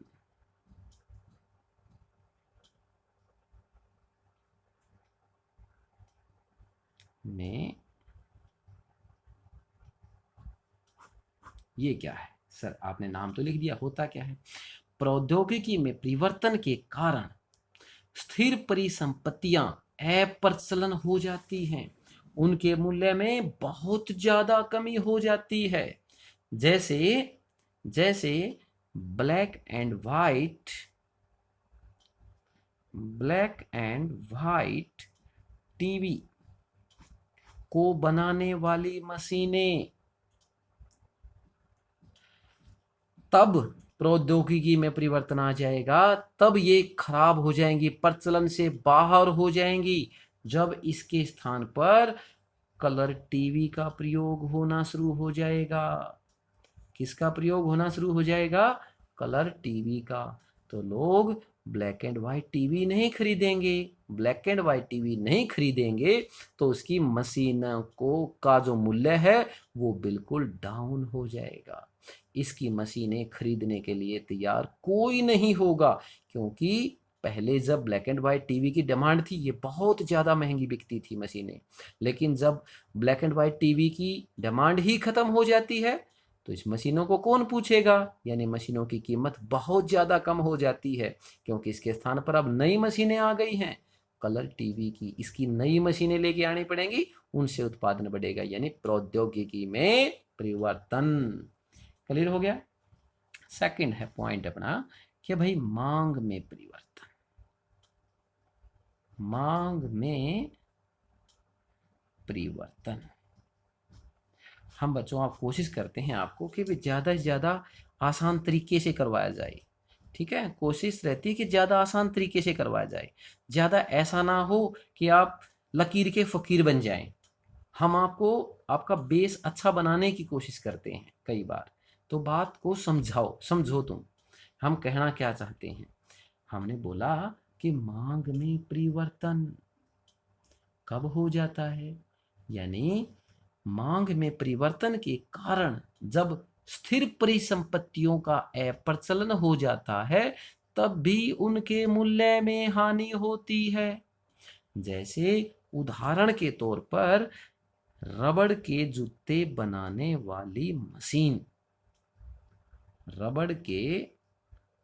में, ये क्या है सर, आपने नाम तो लिख दिया, होता क्या है? प्रौद्योगिकी में परिवर्तन के कारण स्थिर परिसंपत्तियां अप्रचलन हो जाती हैं, उनके मूल्य में बहुत ज्यादा कमी हो जाती है। जैसे जैसे black and white black and white TV को बनाने वाली मशीनें तब प्रौद्योगिकी में परिवर्तन आ जाएगा, तब ये खराब हो जाएंगी, प्रचलन से बाहर हो जाएंगी, जब इसके स्थान पर कलर टीवी का प्रयोग होना शुरू हो जाएगा। किसका प्रयोग होना शुरू हो जाएगा? कलर टीवी का। तो लोग ब्लैक एंड व्हाइट टीवी नहीं खरीदेंगे, ब्लैक एंड व्हाइट टीवी नहीं खरीदेंगे तो उसकी मशीन को का जो मूल्य है वो बिल्कुल डाउन हो जाएगा। इसकी मशीनें खरीदने के लिए तैयार कोई नहीं होगा, क्योंकि पहले जब ब्लैक एंड व्हाइट टीवी की डिमांड थी, ये बहुत ज़्यादा महंगी बिकती थी मशीनें, लेकिन जब ब्लैक एंड व्हाइट टीवी की डिमांड ही खत्म हो जाती है तो इस मशीनों को कौन पूछेगा, यानी मशीनों की कीमत बहुत ज़्यादा कम हो जाती है, क्योंकि इसके स्थान पर अब नई मशीनें आ गई हैं कलर टीवी की, इसकी नई मशीनें लेके आनी पड़ेंगी, उनसे उत्पादन बढ़ेगा, यानी प्रौद्योगिकी में परिवर्तन। क्लियर हो गया? सेकंड है पॉइंट अपना कि भाई मांग में परिवर्तन, मांग में परिवर्तन। हम बच्चों आप कोशिश करते हैं आपको कि भी ज़्यादा से ज़्यादा आसान तरीके से करवाया जाए, ठीक है, कोशिश रहती है कि ज़्यादा आसान तरीके से करवाया जाए, ज़्यादा ऐसा ना हो कि आप लकीर के फ़कीर बन जाएं। हम आपको आपका बेस अच्छा बनाने की कोशिश करते हैं कई बार, तो बात को समझो तुम, हम कहना क्या चाहते हैं। हमने बोला कि मांग में परिवर्तन कब हो जाता है, यानी मांग में परिवर्तन के कारण जब स्थिर परिसंपत्तियों का अप्रचलन हो जाता है तब भी उनके मूल्य में हानि होती है। जैसे उदाहरण के तौर पर रबड़ के जूते बनाने वाली मशीन, रबड़ के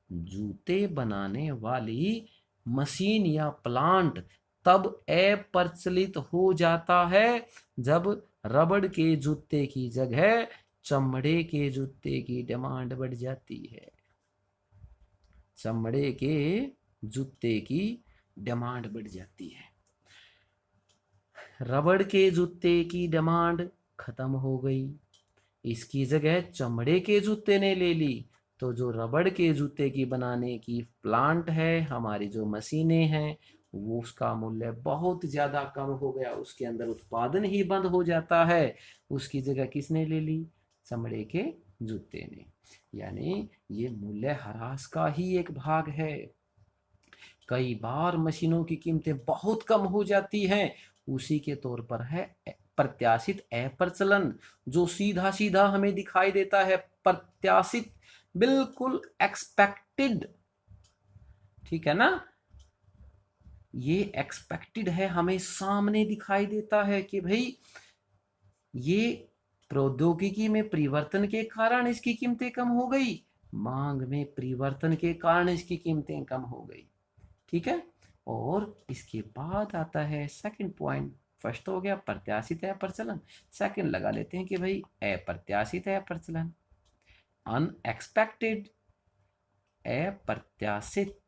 जूते बनाने वाली मशीन या प्लांट तब अप्रचलित हो जाता है जब रबड़ के जूते की जगह चमड़े के जूते की डिमांड बढ़ जाती है, चमड़े के जूते की डिमांड बढ़ जाती है। रबड़ के जूते की डिमांड खत्म हो गई, इसकी जगह चमड़े के जूते ने ले ली, तो जो रबड़ के जूते की बनाने की प्लांट है, हमारी जो मशीनें हैं, वो उसका मूल्य बहुत ज़्यादा कम हो गया, उसके अंदर उत्पादन ही बंद हो जाता है, उसकी जगह किसने ले ली? चमड़े के जूते ने। यानी ये मूल्य ह्रास का ही एक भाग है। कई बार मशीनों की कीमतें बहुत कम हो जाती हैं, उसी के तौर पर है प्रत्याशित अप्रचलन, जो सीधा सीधा हमें दिखाई देता है, प्रत्याशित, बिल्कुल एक्सपेक्टेड, ठीक है ना, ये एक्सपेक्टेड है, हमें सामने दिखाई देता है कि भाई ये प्रौद्योगिकी में परिवर्तन के कारण इसकी कीमतें कम हो गई, मांग में परिवर्तन के कारण इसकी कीमतें कम हो गई, ठीक है। और इसके बाद आता है सेकंड पॉइंट, फर्स्ट हो गया प्रत्याशित है प्रचलन, सेकंड लगा लेते हैं कि भाई अप्रत्याशित है प्रचलन, अनएक्सपेक्टेड, अप्रत्याशित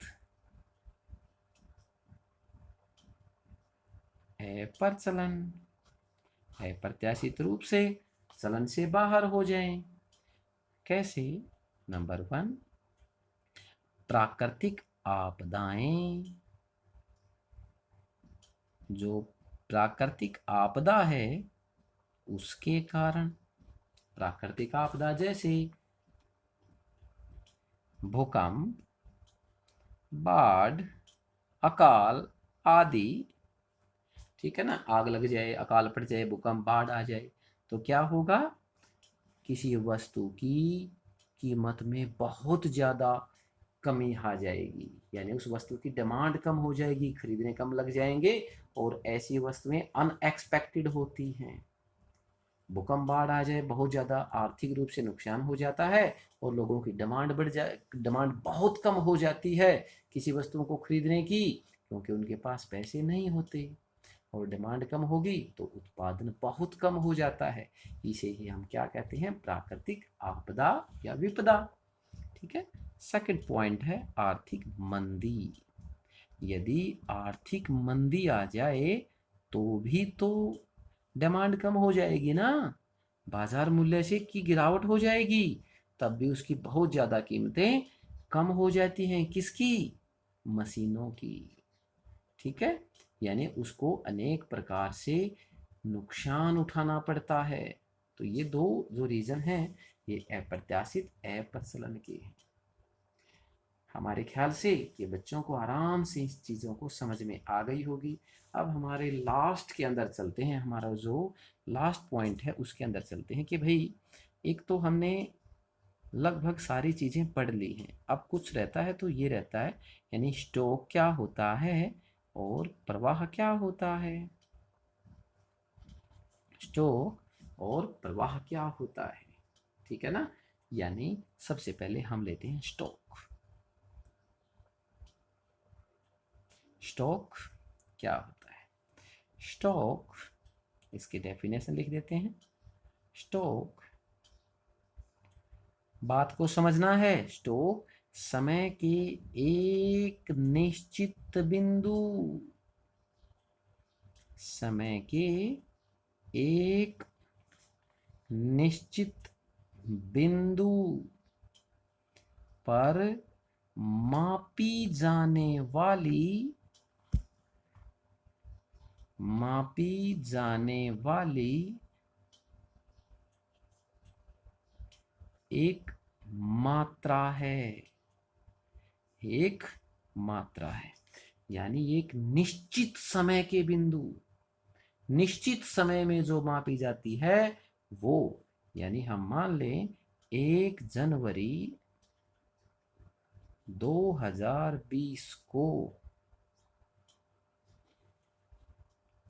अप्रचलन, अप्रत्याशित रूप से चलन से बाहर हो जाएं। कैसे? नंबर 1, प्राकृतिक आपदाएं, जो प्राकृतिक आपदा है उसके कारण, प्राकृतिक आपदा जैसे भूकंप, बाढ़, अकाल आदि ठीक है ना, आग लग जाए, अकाल पड़ जाए, भूकंप, बाढ़ आ जाए, तो क्या होगा, किसी वस्तु की कीमत में बहुत ज़्यादा कमी आ जाएगी, यानी उस वस्तु की डिमांड कम हो जाएगी, खरीदने कम लग जाएंगे, और ऐसी वस्तुएं अनएक्सपेक्टेड होती हैं। भूकंप, बाढ़ आ जाए, बहुत ज़्यादा आर्थिक रूप से नुकसान हो जाता है, और लोगों की डिमांड बढ़ जाए, डिमांड बहुत कम हो जाती है किसी वस्तुओं को खरीदने की, क्योंकि उनके पास पैसे नहीं होते, और डिमांड कम होगी तो उत्पादन बहुत कम हो जाता है। इसे ही हम क्या कहते हैं, प्राकृतिक आपदा या विपदा। ठीक है। सेकंड पॉइंट है आर्थिक मंदी। यदि आर्थिक मंदी आ जाए तो भी तो डिमांड कम हो जाएगी ना, बाजार मूल्य से की गिरावट हो जाएगी, तब भी उसकी बहुत ज़्यादा कीमतें कम हो जाती हैं। किसकी? मशीनों की। ठीक है, यानी उसको अनेक प्रकार से नुकसान उठाना पड़ता है। तो ये दो जो रीज़न हैं, ये अप्रत्याशित अप्रचलन के हैं। हमारे ख्याल से ये बच्चों को आराम से इस चीज़ों को समझ में आ गई होगी। अब हमारे लास्ट के अंदर चलते हैं, हमारा जो लास्ट पॉइंट है उसके अंदर चलते हैं कि भाई एक तो हमने लगभग सारी चीज़ें पढ़ ली हैं, अब कुछ रहता है तो ये रहता है, यानी स्टॉक क्या होता है और प्रवाह क्या होता है। स्टॉक और प्रवाह क्या होता है, ठीक है ना। यानी सबसे पहले हम लेते हैं स्टॉक। स्टॉक क्या होता है? स्टॉक, इसकी डेफिनेशन लिख देते हैं। स्टॉक, बात को समझना है, स्टॉक समय के एक निश्चित बिंदु, समय के एक निश्चित बिंदु पर मापी जाने वाली, मापी जाने वाली एक मात्रा है, एक मात्रा है। यानी एक निश्चित समय के बिंदु, निश्चित समय में जो मापी जाती है वो, यानी हम मान लें 1 जनवरी 2020 को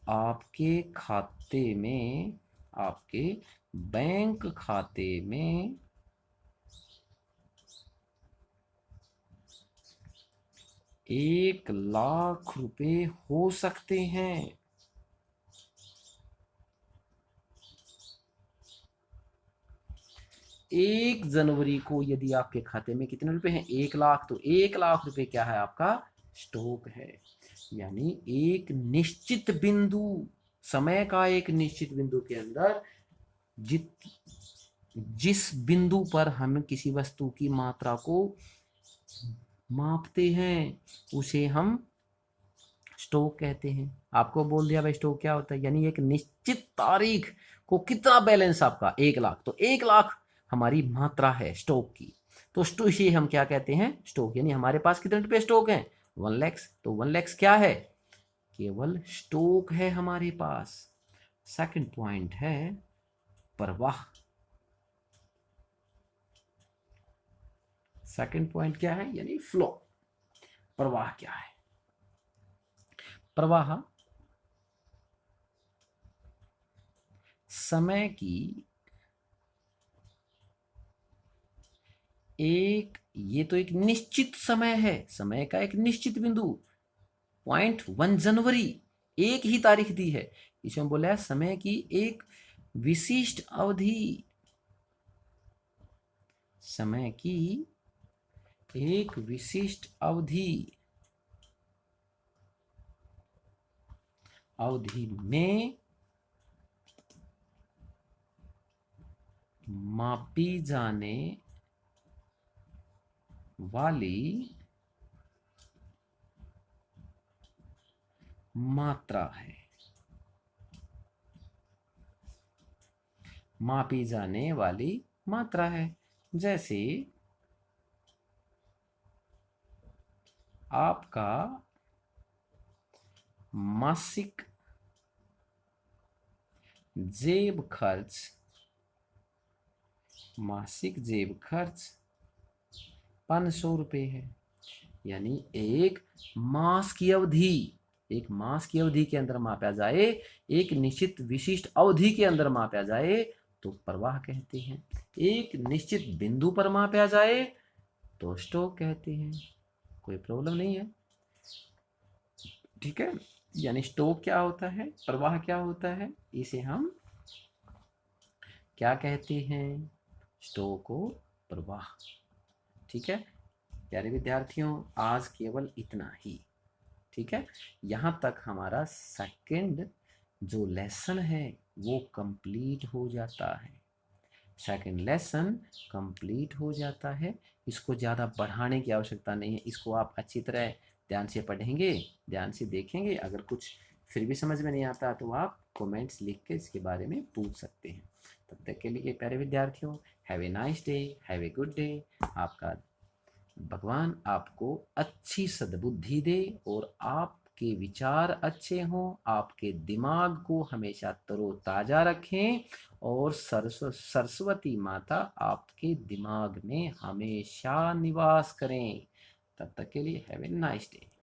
आपके खाते में, आपके बैंक खाते में 1 लाख रुपए हो सकते हैं। 1 जनवरी को यदि आपके खाते में कितने रुपए हैं? 1 लाख। तो 1 लाख रुपए क्या है? आपका स्टॉक है। यानी एक निश्चित बिंदु, समय का एक निश्चित बिंदु के अंदर जिस बिंदु पर हम किसी वस्तु की मात्रा को मापते हैं उसे हम स्टॉक कहते हैं। आपको बोल दिया भाई स्टॉक क्या होता है, यानी एक निश्चित तारीख को कितना बैलेंस आपका 1 लाख, तो 1 लाख हमारी मात्रा है स्टॉक की। तो स्टॉक इसे हम क्या कहते हैं? स्टॉक। यानी हमारे पास कितने रुपए स्टॉक है? 1 लाख। तो 1 लाख क्या है? केवल स्टॉक है हमारे पास। सेकंड पॉइंट है प्रवाह। सेकंड पॉइंट क्या है? यानी फ्लो। प्रवाह क्या है? प्रवाह समय की एक, ये तो एक निश्चित समय है, समय का एक निश्चित बिंदु, 1 जनवरी, एक ही तारीख दी है, इसे हम बोला है समय की एक विशिष्ट अवधि, समय की एक विशिष्ट अवधि, अवधि में मापी जाने वाली मात्रा है, मापी जाने वाली मात्रा है। जैसे आपका मासिक जेब खर्च, मासिक जेब खर्च 500 रुपये है। यानी एक मास की अवधि, एक मास की अवधि के अंदर मापा जाए, एक निश्चित विशिष्ट अवधि के अंदर मापा जाए तो प्रवाह कहते हैं। एक निश्चित बिंदु पर मापा जाए तो स्टॉक कहते हैं। कोई प्रॉब्लम नहीं है, ठीक है। यानी स्टॉक क्या होता है, प्रवाह क्या होता है, इसे हम क्या कहते हैं, स्टॉक और प्रवाह। ठीक है प्यारे विद्यार्थियों, आज केवल इतना ही। ठीक है, यहाँ तक हमारा सेकंड जो लेसन है वो कंप्लीट हो जाता है। सेकंड लेसन कंप्लीट हो जाता है। इसको ज़्यादा बढ़ाने की आवश्यकता नहीं है। इसको आप अच्छी तरह ध्यान से पढ़ेंगे, ध्यान से देखेंगे। अगर कुछ फिर भी समझ में नहीं आता तो आप कमेंट्स लिख के इसके बारे में पूछ सकते हैं। तब तक के लिए प्यारे विद्यार्थियों, have a nice day, have a good day. आपका भगवान आपको अच्छी सद्बुद्धि दे और आपके विचार अच्छे हों, आपके दिमाग को हमेशा तरोताजा रखें और सरस्वती माता आपके दिमाग में हमेशा निवास करें। तब तक के लिए हैव ए नाइस डे।